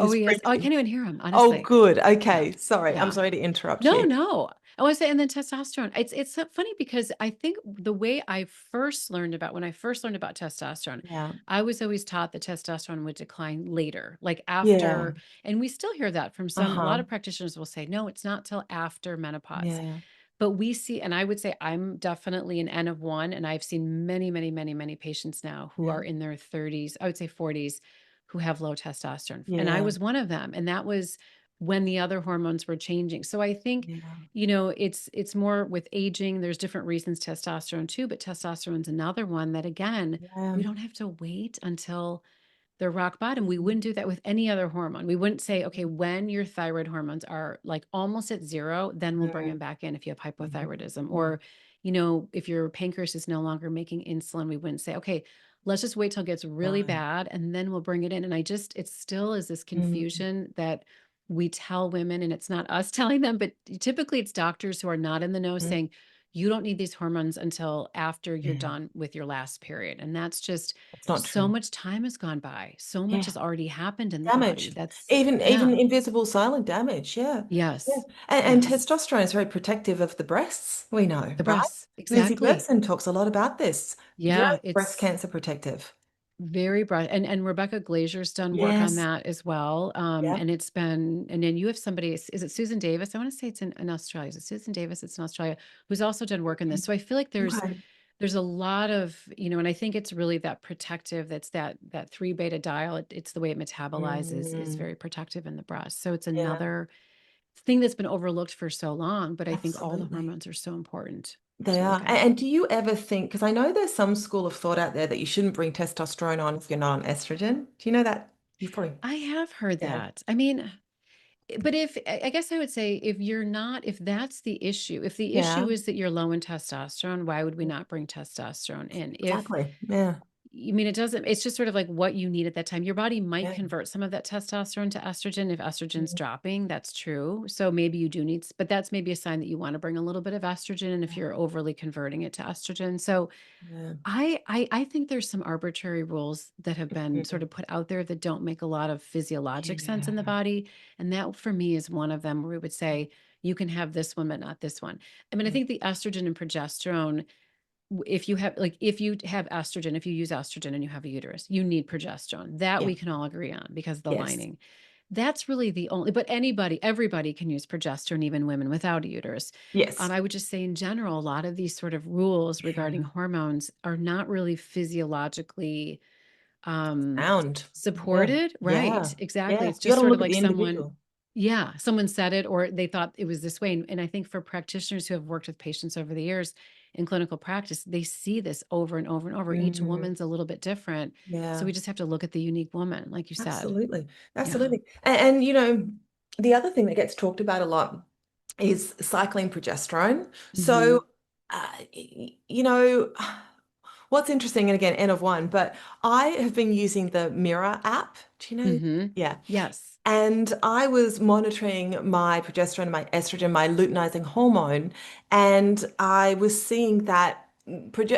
I protein. can't even hear him, Oh, honestly. good. Yeah. Okay. Sorry. I'm Yeah. sorry to interrupt No, you. no. I want to say, and then testosterone. It's so funny because I think the way when I first learned about testosterone, Yeah. I was always taught that testosterone would decline later, like Yeah. after, and we still hear that from a lot Uh-huh. of practitioners will say, no, it's not till after menopause. Yeah. But we see, and I would say I'm definitely an N of one, and I've seen many, many, many, many patients now who Yeah. are in their 30s, I would say 40s, who have low testosterone. And I Yeah. was one of them. And that was when the other hormones were changing. So I think, Yeah. it's more with aging. There's different reasons testosterone too, but testosterone's another one that again, Yeah. we don't have to wait until the rock bottom. We wouldn't do that with any other hormone. We wouldn't say, okay, when your thyroid hormones are like almost at zero, then we'll bring Mm. them back in if you have hypothyroidism. Mm. Or, if your pancreas is no longer making insulin, we wouldn't say, okay, let's just wait till it gets really Right. bad and then we'll bring it in. And it still is this Mm. confusion that we tell women, and it's not us telling them, but typically it's doctors who are not in the know Mm. saying, you don't need these hormones until after you're Yeah. done with your last period. And that's just That's not so true. much time has gone by. So much Yeah. has already happened in the body. Damage. That's Even yeah. invisible silent damage. Yeah. Yeah. Yes. And Yes. testosterone is very protective of the breasts, we know, The right? breasts. Lindsay Exactly. Bergson talks a lot about this. Very Yeah, breast it's cancer protective. very bright. And Rebecca Glazier's done work on Yes. that as well. Yeah. And it's been, and then you have somebody, is it Susan Davis? I want to say it's in Australia. Is it Susan Davis? It's in Australia, who's also done work on this. So I feel like Okay. there's a lot of, and I think it's really that protective, that's that 3 beta dial. It's the way it metabolizes is Mm, very protective in the breast. So it's yeah, another thing that's been overlooked for so long, but I think all the absolutely. hormones are so important They to are. look And, at. and do you ever think, because I know there's some school of thought out there that you shouldn't bring testosterone on if you're not on estrogen. Do you know that? You've probably, I have heard yeah. that. I mean, But if I guess I would say if you're not, if that's the issue, if the Yeah, issue is that you're low in testosterone, why would we not bring testosterone in? If exactly. Yeah, you mean it doesn't, it's just sort of like what you need at that time. Your body might yeah, convert some of that testosterone to estrogen if estrogen's mm, dropping. That's true. So maybe you do need, but that's maybe a sign that you want to bring a little bit of estrogen in if yeah, you're overly converting it to estrogen. So yeah. I think there's some arbitrary rules that have been sort Mhm. of put out there that don't make a lot of physiologic sense in the Yeah, body, and that for me is one of them where we would say you can have this one but not this one. I mean, I mm, think the estrogen and progesterone, if you have like if you have estrogen, if you use estrogen and you have a uterus, you need progesterone. That yeah, we can all agree on because of the yes, lining. That's really the only, but anybody, everybody can use progesterone, even women without a uterus. yes. I would just say in general, a lot of these sort of rules regarding Yeah. hormones are not really physiologically um Sound. Yeah, supported. yeah, Right. Exactly. yeah. It's You got just to sort of look at like the someone, individual. yeah, someone said it or they thought it was this way. And I think for practitioners who have worked with patients over the years in clinical practice, they see this over and over and over. Each Mm, woman's a little bit different. So yeah. we just have to look at the unique woman, like you said. Absolutely. Yeah. Absolutely. The other thing that gets talked about a lot is cycling progesterone. Hmm. So, you know, what's interesting, and again, N of one, but I have been using the Mirror app. Do you know? Hmm. Yeah. Yes. And I was monitoring my progesterone, my estrogen, my luteinizing hormone, and I was seeing that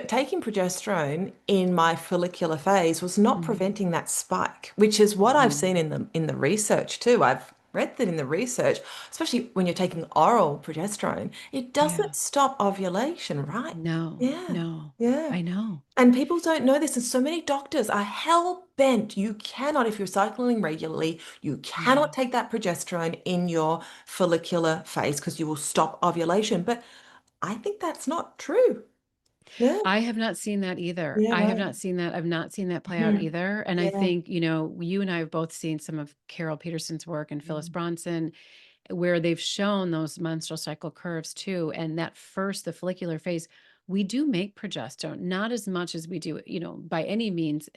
taking progesterone in my follicular phase was not preventing that spike, which is what I've Mm-hmm. seen in the research too. I've read that in the research, especially when you're taking oral progesterone, it Yeah. doesn't stop ovulation, right? No, Yeah, no. yeah. I know. And people don't know this, and so many doctors are hell bent. You cannot, if you're cycling regularly, you Yeah. cannot take that progesterone in your follicular phase because you will stop ovulation. But I think that's not true. Yeah, I have not seen that either. yeah, I have right. not seen that. I've not seen that play out Mhm. either. And I Yeah. think, you and I have both seen some of Carol Peterson's work and Phyllis Mm, Bronson, where they've shown those menstrual cycle curves too. And that first, the follicular phase, we do make progesterone, not as much as we do, by any means,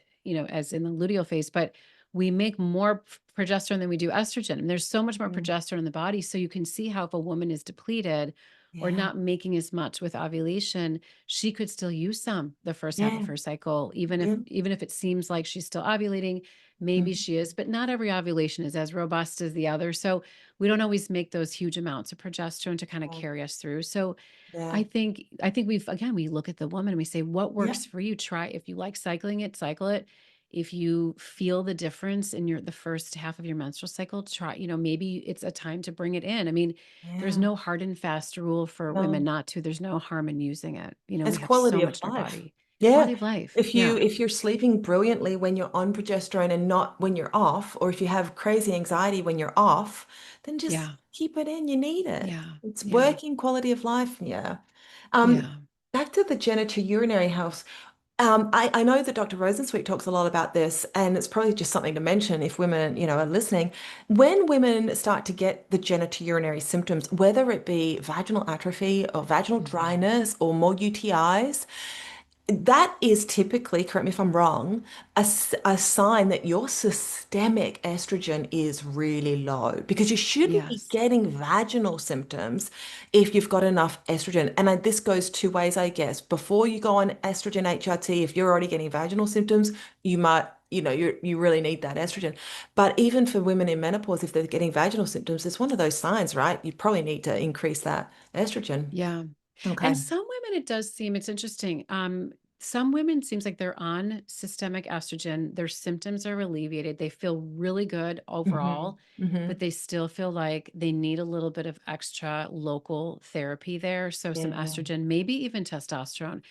as in the luteal phase, but we make more progesterone than we do estrogen. And there's so much more mm. progesterone in the body. So you can see how if a woman is depleted or Yeah, not making as much with ovulation, she could still use some the first half of yeah, her cycle, even if yeah. even if it seems like she's still ovulating, maybe Mhm. she is, but not every ovulation is as robust as the other. So we don't always make those huge amounts of progesterone to kind of Yeah, carry us through. So yeah, I think we've again we look at the woman and we say what yeah, works for you. Try if you like cycling it, cycle it. If you feel the difference in the first half of your menstrual cycle, try, maybe it's a time to bring it in. I mean, there's yeah. no hard and fast rule for women No. not to. There's no harm in using it. We It's have so quality of much in our life. body. Yeah. Quality of life. If you Yeah. if you're sleeping brilliantly when you're on progesterone and not when you're off, or if you have crazy anxiety when you're off, then just Yeah. keep it in. You need it. Yeah. It's Yeah. working quality of life. Yeah. Um, Yeah. back to the genitourinary health. I know that Dr. Rosensweet talks a lot about this, and it's probably just something to mention if women, are listening. When women start to get the genitourinary symptoms, whether it be vaginal atrophy or vaginal Mhm. dryness or more UTIs, that is typically, correct me if I'm wrong, a sign that your systemic estrogen is really low because you shouldn't be Yes. getting vaginal symptoms if you've got enough estrogen. And this goes two ways, I guess. Before you go on estrogen HRT, if you're already getting vaginal symptoms, you might, you really need that estrogen. But even for women in menopause, if they're getting vaginal symptoms, it's one of those signs, right? You probably need to increase that estrogen. Yeah. Okay. And some women, it does seem, it's interesting. Some women seems like they're on systemic estrogen, their symptoms are alleviated, they feel really good Hmm. overall, but Hmm. they still feel like they need a little bit of extra local therapy there. So some Yeah. estrogen, maybe even testosterone,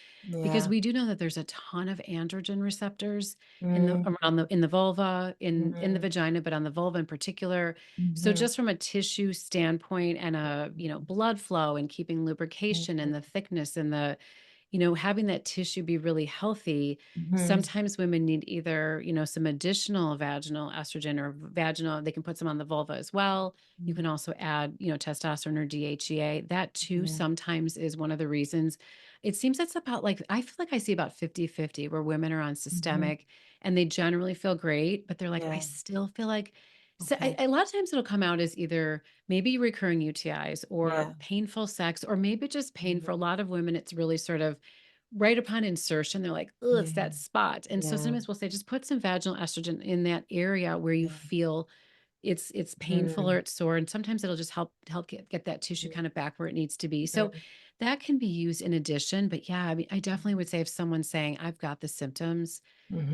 because Yeah. we do know that there's a ton of androgen receptors in the Mm, around the in the vulva, in the mhm, vagina, but on the vulva in particular. So mhm, just from a tissue standpoint and a, blood flow and keeping lubrication and mhm, the thickness and having that tissue be really healthy, mhm, sometimes women need either, some additional vaginal estrogen or vaginal, they can put some on the vulva as well. You mhm. can also add, testosterone or DHEA. That too Yeah. sometimes is one of the reasons. It seems it's about like, I feel like I see about 50-50 where women are on Mhm. systemic and they generally feel great, but they're like, I Yeah. still feel like So Okay. a lot of times it'll come out as either maybe recurring UTIs or Yeah. painful sex, or maybe just pain. For a Mhm. lot of women, it's really sort of right upon insertion. They're like, oh, it's Yeah. that spot. And so Yeah. sometimes we'll say, just put some vaginal estrogen in that area where you Yeah. feel it's painful or Mm. it's sore. And sometimes it'll just help get that tissue Mm. kind of back where it needs to be. So Mm. that can be used in addition. But yeah, I mean, I definitely would say if someone's saying, I've got the symptoms,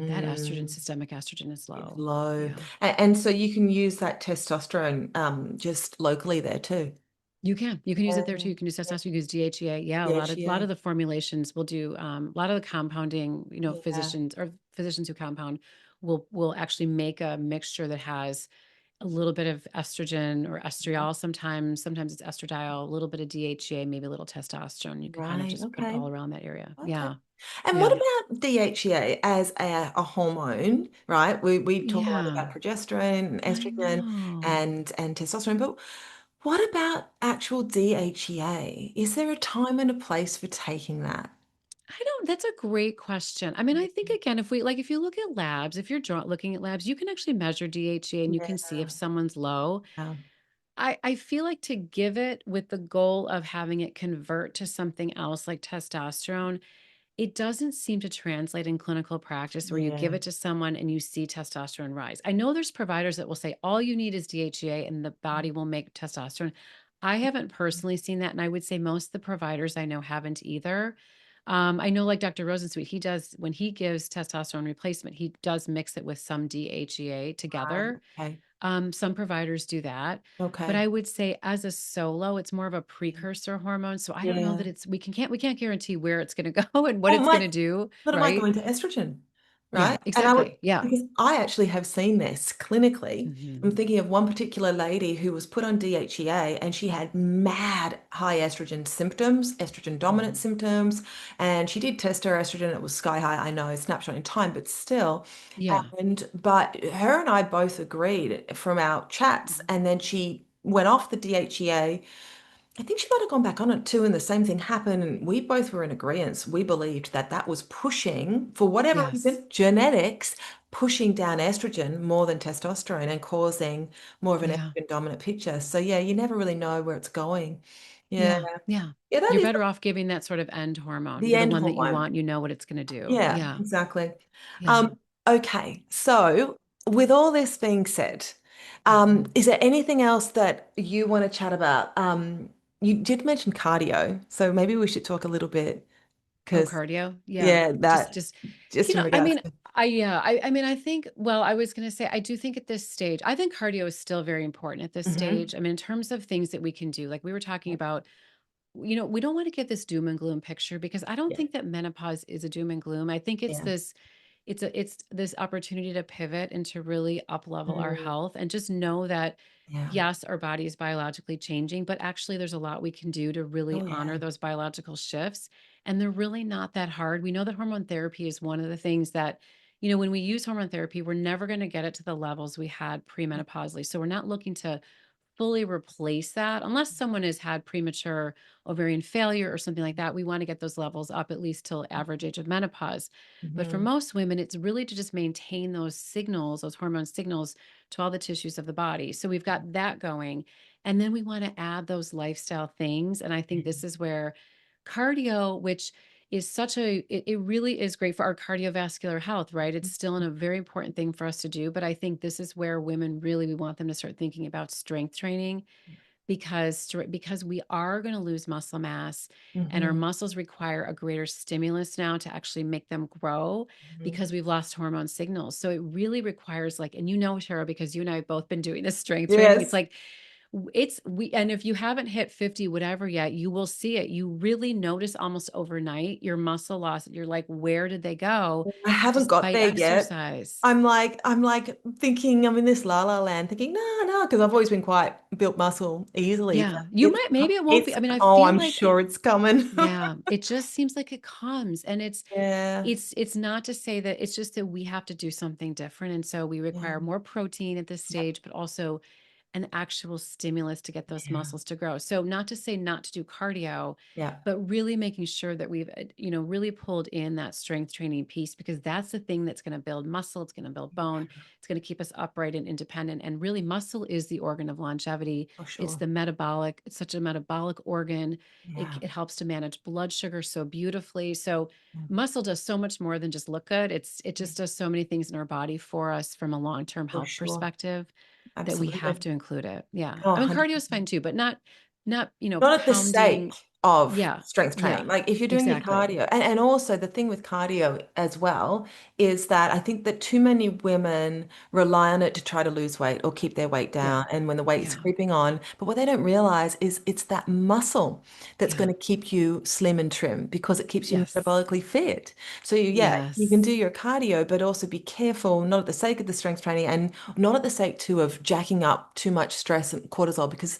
that estrogen, Mhm. systemic estrogen is It's low. low. Yeah. And so you can use that testosterone just locally there too. You can. You can use it there too. Yeah. You can use Yeah. testosterone, you can use DHEA. Yeah, a lot of DHEA. the formulations will do a lot of the compounding, Yeah. physicians who compound will actually make a mixture that has a little bit of estrogen or Mhm. estriol sometimes it's estradiol, a little bit of DHEA, maybe a little testosterone. You can kind of Right. just put it Okay. all around that area. Okay. Yeah. And what Yeah. about DHEA as a hormone, right? We talk a lot Yeah. about progesterone and I estrogen know. and testosterone, but what about actual DHEA? Is there a time and a place for taking that? I don't That's a great question. I mean, I think again, if you look at labs, if you're looking at labs, you can actually measure DHEA and you can see if Yeah. someone's low. Yeah. I feel like to give it with the goal of having it convert to something else like testosterone, it doesn't seem to translate in clinical practice where you give Yeah. it to someone and you see testosterone rise. I know there's providers that will say all you need is DHEA and the body will make testosterone. I haven't personally seen that. And I would say most of the providers I know haven't either. I know like Dr. Rosensweet, he does, when he gives testosterone replacement, he does mix it with some DHEA Right. together. Okay. Some providers do that, but Okay. I would say as a solo, it's more of a precursor hormone. So I don't know that Yeah. we can't guarantee where it's going to go and what Well, it's going my to do, But it might go right? into estrogen, Yeah, right? And I would, exactly. Yeah. because I actually have seen this clinically. I'm Hmm. thinking of one particular lady who was put on DHEA and she had mad high estrogen symptoms, estrogen dominant Hmm. symptoms, and she did test her estrogen. It was sky high, I know, snapshot in time, but still. Yeah. But her and I both agreed from our chats, Mhm. and then she went off the DHEA. I think she might have gone back on it too, and the same thing happened. And we both were in agreement. We believed that that was pushing, for whatever Yes. reason, genetics, pushing down estrogen more than testosterone and causing more of an Yeah. estrogen dominant picture. So, yeah, you never really know where it's going. Yeah. Yeah. Yeah. Yeah, that You're is better off giving that sort of end hormone, the the end one that you hormone. want, you know what it's going to do. Yeah, Yeah. exactly. Yeah. Um, okay. So, with all this being said, Hmm. is there anything else that you want to chat about? You did mention cardio, so maybe we should talk a little bit Oh, because, cardio. Yeah. yeah, Just, that just, just in I regards mean, to, I mean, I think, well, I was going to say, I do think at this stage, I think cardio is still very important at this hmm stage. I mean, in terms of things that we can do, like we were talking about, we don't want to get this doom and gloom picture because I don't yeah, think that menopause is a doom and gloom. I think yeah, it's this opportunity to pivot and to really up level our mm, health and just know that yeah, yes, our body is biologically changing, but actually there's a lot we can do to really oh honor yeah, those biological shifts. And they're really not that hard. We know that hormone therapy is one of the things that, when we use hormone therapy, we're never going to get it to the levels we had premenopausally. So we're not looking to fully replace that unless someone has had premature ovarian failure or something like that. We want to get those levels up at least till average age of menopause. But for hmm most women, it's really to just maintain those signals, those hormone signals to all the tissues of the body. So we've got that going. And then we want to add those lifestyle things. And I think this is where cardio, which is it really is great for our cardiovascular health, right? It's still a very important thing for us to do. But I think this is where women really, we want them to start thinking about strength training because we are going to lose muscle mass and our hmm muscles require a greater stimulus now to actually make them grow because we've lost hormone signals. So it really requires like, and Cheryl, because you and I have both been doing this strength training, it's yes. like and if you haven't hit 50 whatever yet, you will see it. You really notice almost overnight your muscle loss. You're like, where did they go I haven't got despite there yet. exercise? I'm like thinking I'm in this la la land thinking, no, no, because I've always been quite built muscle easily, but Yeah, you might, maybe it won't be. it's, I mean, I oh, feel I'm like sure it's coming. yeah, it just seems like it comes and Yeah. it's not to say that, it's just that we have to do something different. And so we Yeah. require more protein at this Yeah. stage, but also an actual stimulus to get those Yeah. muscles to grow. So not to say not to do cardio, Yeah. but really making sure that we've, really pulled in that strength training piece, because that's the thing that's going to build muscle. It's going to build bone. It's going to keep us upright and independent. And really, muscle is the organ of longevity. For It's sure. the metabolic, it's such a metabolic organ. It, Yeah. it helps to manage blood sugar so beautifully. So muscle does so much more than just look good. It Yeah. just does so many things in our body for us from a long-term For health sure. perspective that we have Absolutely. to include it. Yeah. Oh, I mean, cardio is 100%. fine too, but not, Not at the sake pounding. of Yeah. strength training. Yeah. Like if you're doing your Exactly. cardio, and also the thing with cardio as well is that I think that too many women rely on it to try to lose weight or keep their weight Yeah. down. And when the weight's Yeah. creeping on, but what they don't realize is it's that muscle that's Yeah. going to keep you slim and trim because it keeps you Yes. metabolically fit. So yeah, you can do Yes. your cardio, but also be careful, not at the sake of the strength training and not at the sake too of jacking up too much stress and cortisol because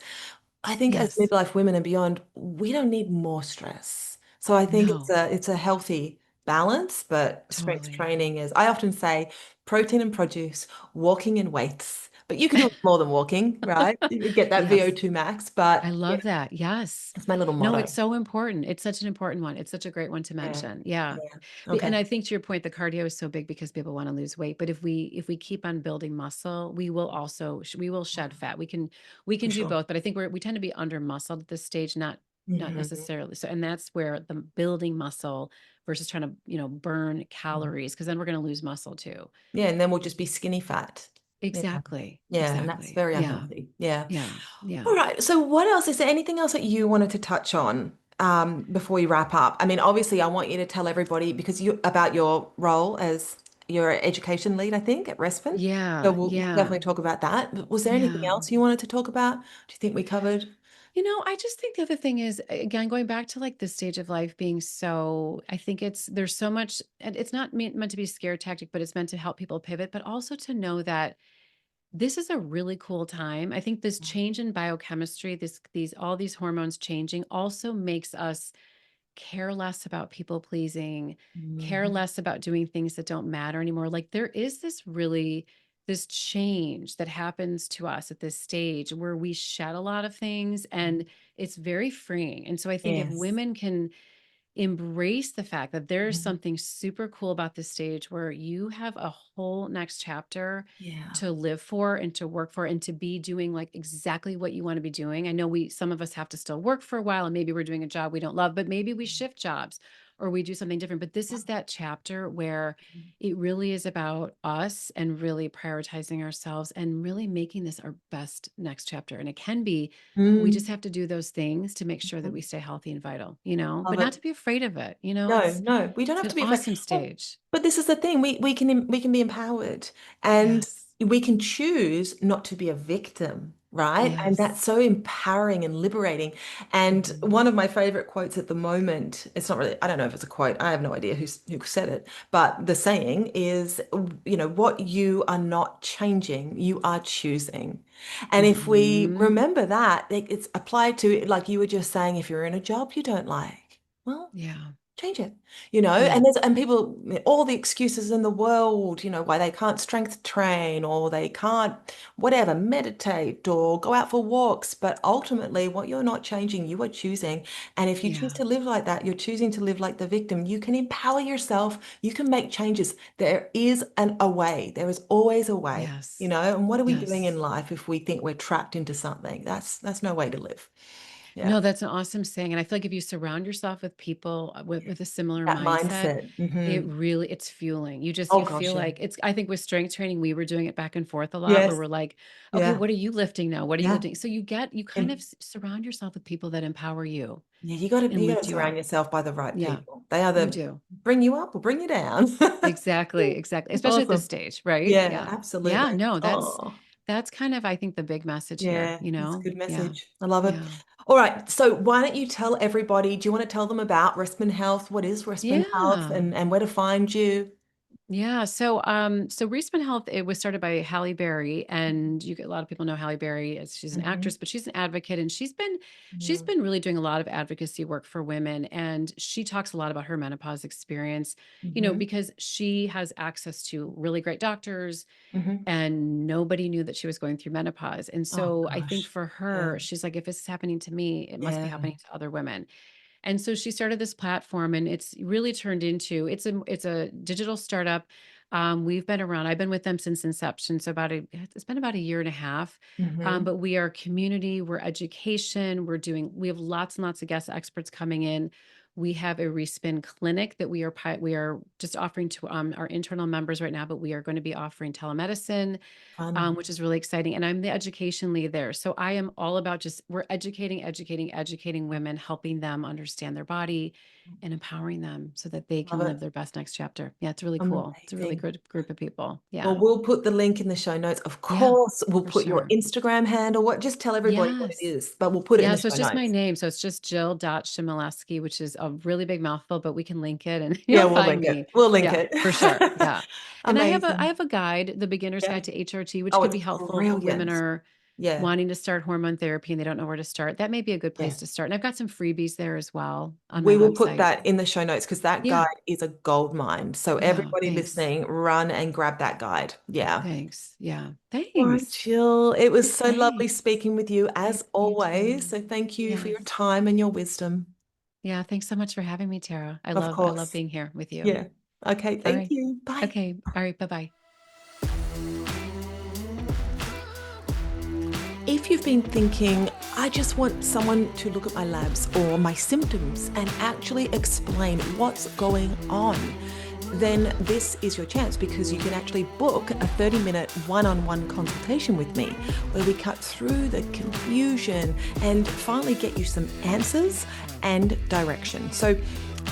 I think as Yes. midlife women and beyond, we don't need more stress. So I think it's No, a healthy balance, but strength totally. training is, I often say, protein and produce, walking and weights. But you could do more than walking, right? You could get that Yes. VO2 max, I but yeah, love that. Yes. it's my little No, it's motto. so important. It's such an important one. It's such a great one to Yeah. mention. Yeah. Yeah. And Okay. I think to your point, the cardio is so big because people want to lose weight. But if we keep on building muscle, we will also we will shed fat. We can For do sure. both. But I think we tend to be under muscled at this stage, not Hmm. necessarily. So, and that's where the building muscle versus trying to, burn calories, because then we're going to lose muscle too. Yeah, and then we'll just be skinny fat. Yeah. Exactly. Yeah, and that's Exactly. very Yeah. unhealthy. Yeah. Yeah. Yeah. All right. So what else? Is there anything else that you wanted to touch on before we wrap up? I mean, obviously, I want you to tell everybody because you about your role as your education lead, I think, at Respin. So Yeah. we'll definitely Yeah. talk about that. But was there anything Yeah. else you wanted to talk about? Do you think we covered? I just think the other thing is, again, going back to like the stage of life being so, I think there's so much, and it's not meant to be a scare tactic, but it's meant to help people pivot, but also to know that this is a really cool time. I think this change in biochemistry, all these hormones changing also makes us care less about people pleasing, care Mhm. less about doing things that don't matter anymore. Like there is this change that happens to us at this stage where we shed a lot of things, and it's very freeing. And so I think if Yes. women can embrace the fact that there's Mhm. something super cool about this stage where you have a whole next chapter Yeah. to live for and to work for and to be doing like exactly what you want to be doing. I know some of us have to still work for a while, and maybe we're doing a job we don't love, but maybe we shift jobs or we do something different. But this is that chapter where it really is about us and really prioritizing ourselves and really making this our best next chapter. And it can be, we just Mm. have to do those things to make sure that we stay healthy and vital, Love but not it. to be afraid of it. No, no, we don't It's have to an be afraid. awesome Well, stage. but this is the thing. We can be empowered and Yes. we can choose not to be a victim, right? And that's Yes. so empowering and liberating. And Mhm. one of my favorite quotes at the moment, it's not really, I don't know if it's a quote. I have no idea who said it, but the saying is, what you are not changing, you are choosing. And if we Mhm. remember that, it's applied to, like you were just saying, if you're in a job you don't like, well, Yeah. change it, Yeah. and people, all the excuses in the world, why they can't strength train or they can't whatever, meditate or go out for walks. But ultimately, what you're not changing, you are choosing. And if you choose Yeah. to live like that, you're choosing to live like the victim. You can empower yourself. You can make changes. There is a way. There is always a way. Yes. And what are we doing in Yes. life if we think we're trapped into something? That's no way to live. Yeah. No, that's an awesome saying. And I feel like if you surround yourself with people with a similar That mindset, mindset. it's fueling. Oh You gosh, feel yeah. like I think with strength training, we were doing it back and forth a lot where Yes. we're like, okay, Yeah. what are you lifting now? What are you Yeah. lifting? So you kind of And surround yourself with people that empower you yeah, you gotta lift you surround up. yourself by the right Yeah, people. They you either do. bring you up or bring you down. Exactly, exactly. Especially at this Awesome. stage, right? Yeah, Yeah. Yeah, absolutely. no, Oh, that's kind of, I think, the big message here, yeah, that's a good Yeah. message. I love it. Yeah. All right. So why don't you tell everybody, do you want to tell them about Respin Health? What is Respin Health Yeah. and where to find you? Yeah. So Respin Health, it was started by Halle Berry, and you get a lot of people know Halle Berry as she's an Mm-hmm. actress, but she's an advocate, and she's Yeah. been really doing a lot of advocacy work for women. And she talks a lot about her menopause experience, Mm-hmm. because she has access to really great doctors, Mm-hmm. and nobody knew that she was going through menopause. And Oh so I think gosh. for Yeah. her, she's like, if this is happening to me, it must be Yeah. happening to other women. And so she started this platform, and it's really turned into it's a digital startup. We've been around. I've been with them since inception, so it's been about a year and a half. Mm-hmm. But we are community, we're education, we have lots and lots of guest experts coming in. We have a respin clinic that we are just offering to our internal members right now, but we are going to be offering telemedicine, Fun. which is really exciting. And I'm the education lead there. So I am all about we're educating women, helping them understand their body and empowering them so that they Love can it. live their best next chapter. Yeah, it's really cool. It's a really Amazing. good group of people. Well, Yeah. we'll put the link in the show notes. Of Yeah, course, we'll for put your sure. Instagram handle. Just tell everybody what it Yes. is, but we'll put it in Yeah, the so it's show just my notes. name. So it's just Jill.Chmielewski, which is a really big mouthful, but we can link it and Yeah, you'll we'll find link it. me. We'll link Yeah, it. for sure. Yeah. And I Amazing. have a guide, the beginner's Yeah. guide to HRT, which Oh, could it's be helpful if women brilliant. are Yeah. wanting to start hormone therapy and they don't know where to start. That may be a good Yeah. place to start. And I've got some freebies there as well on my We will put website. that in the show notes because that Yeah. guide is a gold mine. So Yeah. everybody Thanks. listening, run and grab that guide. Yeah. Thanks. Yeah. All right, Thanks. Jill. It was so lovely Okay. speaking with you Yeah, as you always. too. So thank you for your Yes. time and your wisdom. Yeah. Thanks so much for having me, Tara. Of I love course. being here with you. Yeah. Okay. All Thank right. you. Bye. Okay. All right. Bye-bye. If you've been thinking, I just want someone to look at my labs or my symptoms and actually explain what's going on, then this is your chance because you can actually book a 30-minute one-on-one consultation with me where we cut through the confusion and finally get you some answers and direction. So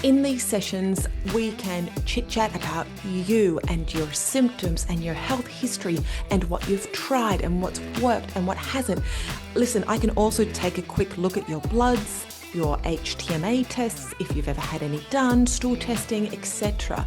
in these sessions, we can chit chat about you and your symptoms and your health history and what you've tried and what's worked and what hasn't. Listen, I can also take a quick look at your bloods, your HTMA tests, if you've ever had any done, stool testing, etc.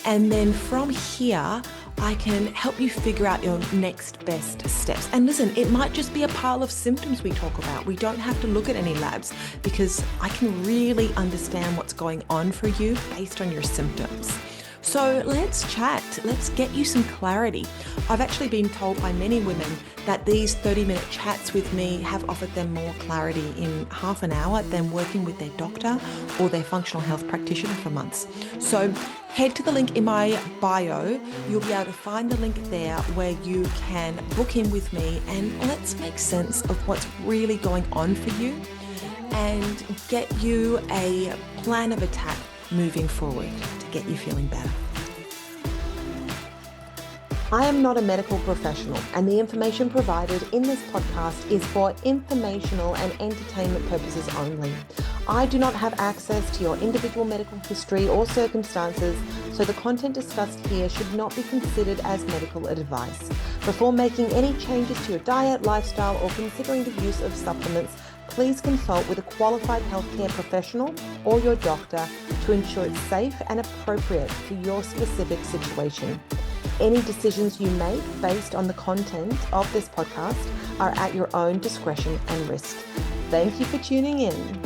And then from here, I can help you figure out your next best steps. And listen, it might just be a pile of symptoms we talk about. We don't have to look at any labs because I can really understand what's going on for you based on your symptoms. So let's chat. Let's get you some clarity. I've actually been told by many women that these 30-minute chats with me have offered them more clarity in half an hour than working with their doctor or their functional health practitioner for months. So head to the link in my bio. You'll be able to find the link there where you can book in with me and let's make sense of what's really going on for you and get you a plan of attack moving forward to get you feeling better. I am not a medical professional, and the information provided in this podcast is for informational and entertainment purposes only. I do not have access to your individual medical history or circumstances, so the content discussed here should not be considered as medical advice. Before making any changes to your diet, lifestyle, or considering the use of supplements, please consult with a qualified healthcare professional or your doctor to ensure it's safe and appropriate for your specific situation. Any decisions you make based on the content of this podcast are at your own discretion and risk. Thank you for tuning in.